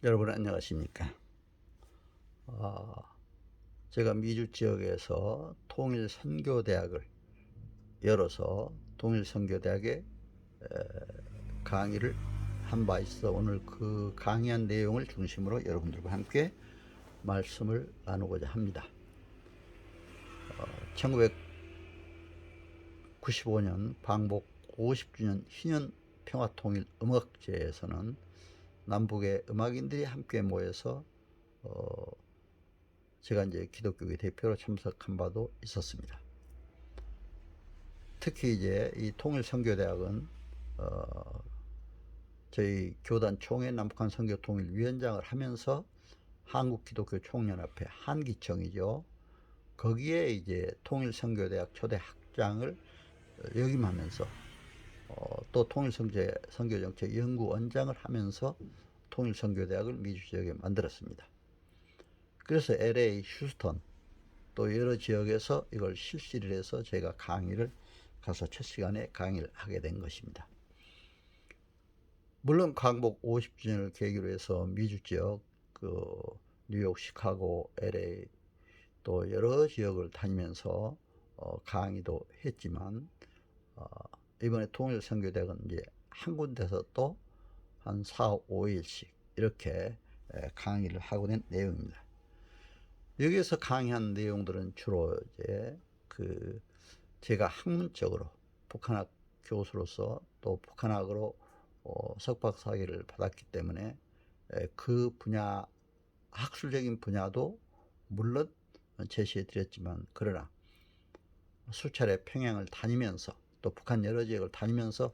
여러분 안녕하십니까? 제가 미주 지역에서 통일선교대학을 열어서 통일선교대학에 강의를 한 바 있어 오늘 그 강의한 내용을 중심으로 여러분들과 함께 말씀을 나누고자 합니다. 1995년 방복 50주년 희년 평화통일 음악제에서는 남북의 음악인들이 함께 모여서 제가 이제 기독교계 대표로 참석한 바도 있었습니다. 특히 이제 이 통일선교대학은 저희 교단 총회 남북한 선교통일위원장을 하면서 한국기독교총연합회 한기청이죠. 거기에 이제 통일선교대학 초대 학장을 역임하면서 또 통일선교정책 연구원장을 하면서 통일선교대학을 미주 지역에 만들었습니다. 그래서 LA, 휴스턴 또 여러 지역에서 이걸 실시를 해서 제가 강의를 가서 첫 시간에 강의를 하게 된 것입니다. 물론 광복 50주년을 계기로 해서 미주 지역, 뉴욕, 시카고, LA 또 여러 지역을 다니면서 강의도 했지만 이번에 통일선교대학은 이제 한 군데서 또 한 4, 5일씩 이렇게 강의를 하고 된 내용입니다. 여기에서 강의한 내용들은 주로 이제 제가 학문적으로 북한학 교수로서 또 북한학으로 석박사학위를 받았기 때문에 그 분야 학술적인 분야도 물론 제시해 드렸지만 그러나 수차례 평양을 다니면서 또 북한 여러 지역을 다니면서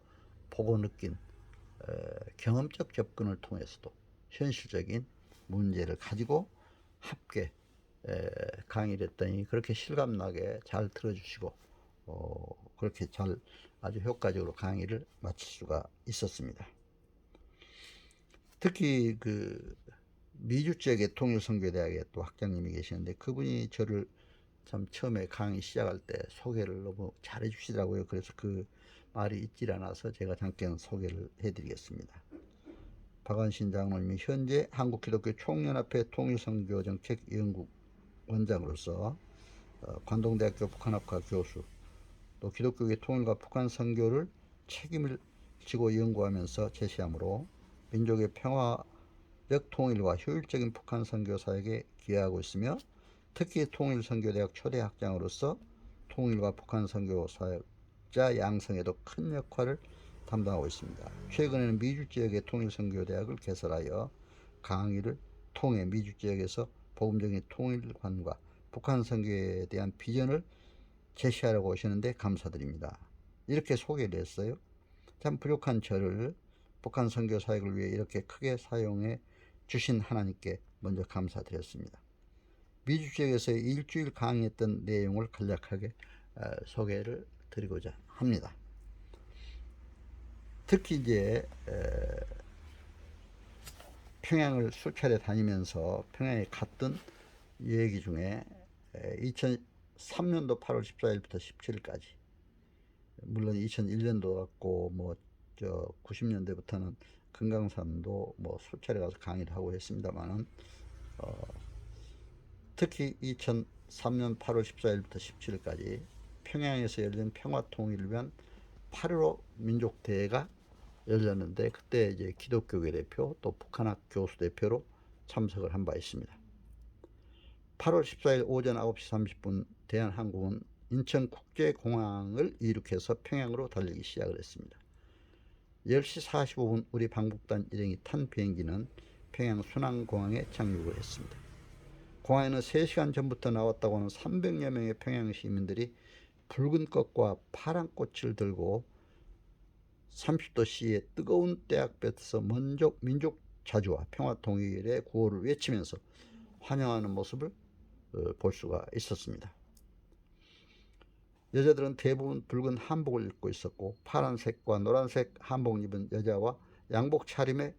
보고 느낀 경험적 접근을 통해서도 현실적인 문제를 가지고 함께 강의를 했더니 그렇게 실감나게 잘 들어주시고 그렇게 잘 아주 효과적으로 강의를 마칠 수가 있었습니다. 특히 미주 지역의 통일선교대학에 또 학장님이 계시는데 그분이 저를 참 처음에 강의 시작할 때 소개를 너무 잘해 주시더라고요. 그래서 그 말이 잊질 않아서 제가 잠깐 소개를 해드리겠습니다. 박완신 장로님이 현재 한국기독교총연합회 통일선교정책연구원장으로서 관동대학교 북한학과 교수 또 기독교계 통일과 북한 선교를 책임을 지고 연구하면서 제시하므로 민족의 평화적 통일과 효율적인 북한 선교 사역에 기여하고 있으며 특히 통일선교대학 초대 학장으로서 통일과 북한 선교 사역자 양성에도 큰 역할을 담당하고 있습니다. 최근에는 미주 지역의 통일선교대학을 개설하여 강의를 통해 미주 지역에서 복음적인 통일관과 북한 선교에 대한 비전을 제시하려고 오시는데 감사드립니다. 이렇게 소개를 했어요. 참 부족한 저를 북한 선교 사역을 위해 이렇게 크게 사용해 주신 하나님께 먼저 감사드렸습니다. 미주 지역에서 일주일 강의했던 내용을 간략하게 소개를 드리고자 합니다. 특히 이제 평양을 수차례 다니면서 평양에 갔던 얘기 중에 2003년도 8월 14일부터 17일까지 물론 2001년도 갔고 90년대부터는 금강산도 수차례 가서 강의를 하고 했습니다만은 특히 2003년 8월 14일부터 17일까지 평양에서 열린 평화통일을 위한 8.15 민족대회가 열렸는데 그때 이제 기독교계 대표 또 북한학 교수 대표로 참석을 한 바 있습니다. 8월 14일 오전 9시 30분 대한항공은 인천국제공항을 이륙해서 평양으로 달리기 시작을 했습니다. 10시 45분 우리 방북단 일행이 탄 비행기는 평양 순안공항에 착륙을 했습니다. 공항에는 3시간 전부터 나왔다고 하는 300여 명의 평양 시민들이 붉은 꽃과 파란 꽃을 들고 30도씨의 뜨거운 떼약볕에서 민족 자주와 평화 통일의 구호를 외치면서 환영하는 모습을 볼 수가 있었습니다. 여자들은 대부분 붉은 한복을 입고 있었고 파란색과 노란색 한복 입은 여자와 양복 차림의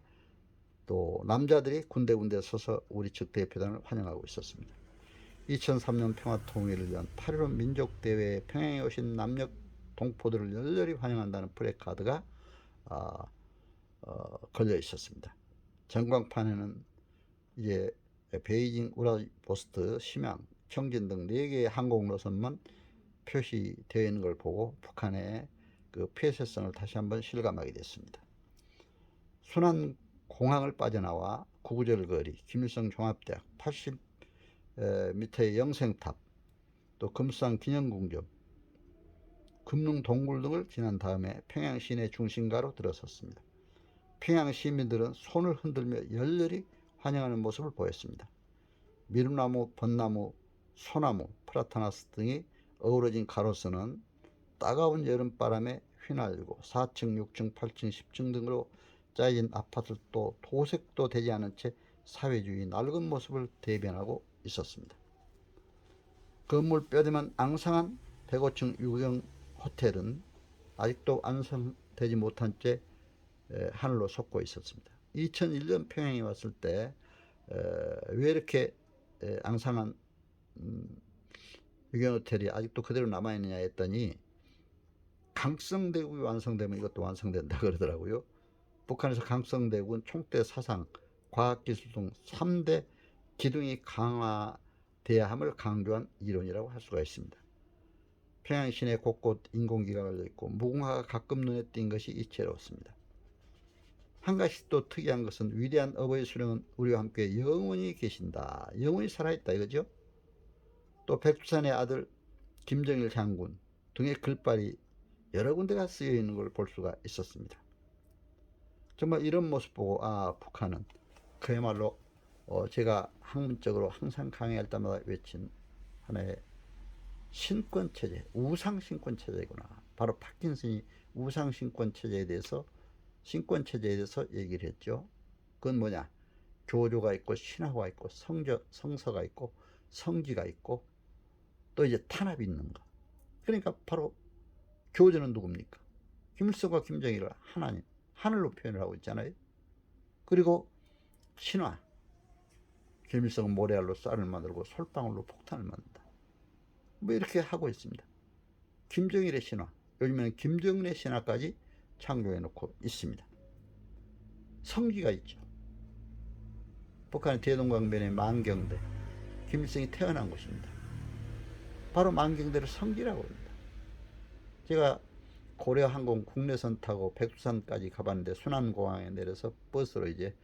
또 남자들이 군데군데 서서 우리 측 대표단을 환영하고 있었습니다. 2003년 평화통일을 위한 8.15 민족대회에 평양에 오신 남녘 동포들을 열렬히 환영한다는 프래카드가 걸려 있었습니다. 전광판에는 이제 베이징, 우라디보스토크, 심양, 청진 등 4개의 항공 노선만 표시되어 있는 걸 보고 북한의 그 폐쇄성을 다시 한번 실감하게 됐습니다. 순안 공항을 빠져나와 구구절 거리, 김일성 종합대학, 80m의 영생탑, 또 금수산 기념궁전, 금능 동굴 등을 지난 다음에 평양 시내 중심가로 들어섰습니다. 평양 시민들은 손을 흔들며 열렬히 환영하는 모습을 보였습니다. 미루나무, 벚나무, 소나무, 플라타나스 등이 어우러진 가로수는 따가운 여름바람에 휘날리고 4층, 6층, 8층, 10층 등으로 짜여진 아파트도 도색도 되지 않은 채 사회주의 낡은 모습을 대변하고 있었습니다. 건물 뼈대만 앙상한 105층 유경 호텔은 아직도 완성되지 못한 채 하늘로 솟고 있었습니다. 2001년 평양에 왔을 때 왜 이렇게 앙상한 유경 호텔이 아직도 그대로 남아있느냐 했더니 강성대국이 완성되면 이것도 완성된다 그러더라고요. 북한에서 강성대국은 총대, 사상, 과학기술 등 3대 기둥이 강화돼야 함을 강조한 이론이라고 할 수가 있습니다. 평양 시내 곳곳 인공기가 걸려있고 무궁화가 가끔 눈에 띈 것이 이채로웠습니다. 한 가지 또 특이한 것은 위대한 어버이 수령은 우리와 함께 영원히 계신다, 영원히 살아있다 이거죠. 또 백두산의 아들 김정일 장군 등의 글발이 여러 군데가 쓰여 있는 걸 볼 수가 있었습니다. 정말 이런 모습 보고 북한은 그야말로 제가 학문적으로 항상 강의할 때마다 외친 하나의 신권체제, 우상신권체제구나. 바로 파킨슨이 우상신권체제에 대해서, 신권체제에 대해서 얘기를 했죠. 그건 뭐냐? 교조가 있고 신화가 있고 성서가 있고 성지가 있고 또 이제 탄압이 있는 거. 그러니까 바로 교조는 누굽니까? 김일성과 김정일을 하나님, 하늘로 표현을 하고 있잖아요. 그리고 신화, 김일성은 모래알로 쌀을 만들고 솔방울로 폭탄을 만든다. 뭐 이렇게 하고 있습니다. 김정일의 신화, 요즘에는 김정은의 신화까지 창조해 놓고 있습니다. 성지가 있죠. 북한의 대동강변의 만경대, 김일성이 태어난 곳입니다. 바로 만경대를 성지라고 합니다. 제가 고려항공 국내선 타고 백두산까지 가봤는데 순안공항에 내려서 버스로 이제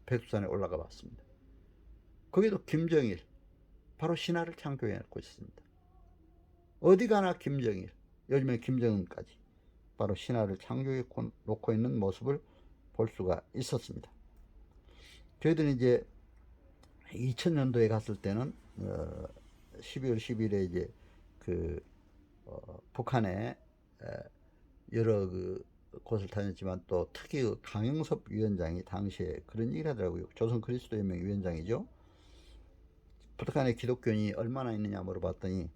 백두산에 올라가 봤습니다. 거기도 김정일, 바로 신화를 창조해 놓고 있습니다. 어디 가나 김정일, 요즘에 김정은까지 바로 신화를 창조해 놓고 있는 모습을 볼 수가 있었습니다. 저희들은 이제 2000년도에 갔을 때는 12월 10일에 이제 북한의 여러 곳을 다녔지만 또 특히 강영섭 위원장이 당시에 그런 얘기를 하더라고요. 조선 그리스도연맹 위원장이죠. 북한의 기독교인이 얼마나 있느냐 물어봤더니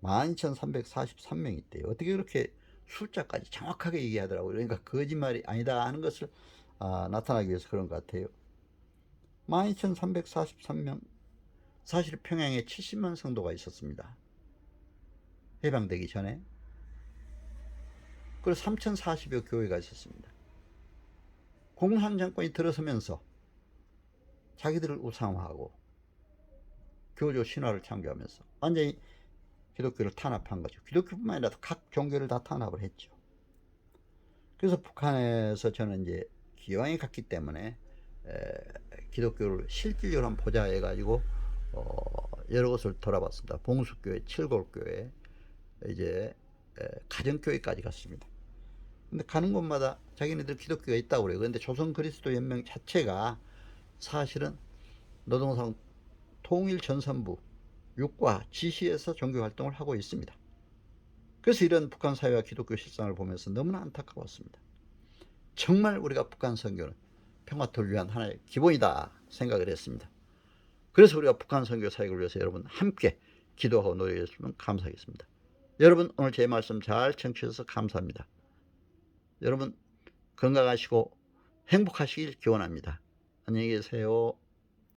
12,343명 있대요. 어떻게 그렇게 숫자까지 정확하게 얘기하더라고요. 그러니까 거짓말이 아니다 하는 것을 나타나기 위해서 그런 것 같아요. 12,343명, 사실 평양에 70만 성도가 있었습니다. 해방되기 전에. 그리고 3,040여 교회가 있었습니다. 공산 정권이 들어서면서 자기들을 우상화하고 교조 신화를 창조하면서 완전히 기독교를 탄압한 거죠. 기독교뿐만 아니라 각 종교를 다 탄압을 했죠. 그래서 북한에서 저는 이제 기왕에 갔기 때문에 기독교를 실질적으로 한번 보자 해가지고 여러 곳을 돌아봤습니다. 봉수교회, 칠골교회, 이제 가정교회까지 갔습니다. 근데 가는 곳마다 자기네들 기독교가 있다고 그래요. 그런데 조선 그리스도 연맹 자체가 사실은 노동상 통일전선부 육과 지시에서 종교활동을 하고 있습니다. 그래서 이런 북한 사회와 기독교 실상을 보면서 너무나 안타까웠습니다. 정말 우리가 북한 선교는 평화토를 위한 하나의 기본이다 생각을 했습니다. 그래서 우리가 북한 선교 사역을 위해서 여러분 함께 기도하고 노력해 주시면 감사하겠습니다. 여러분 오늘 제 말씀 잘 청취해 주셔서 감사합니다. 여러분 건강하시고 행복하시길 기원합니다. 안녕히 계세요.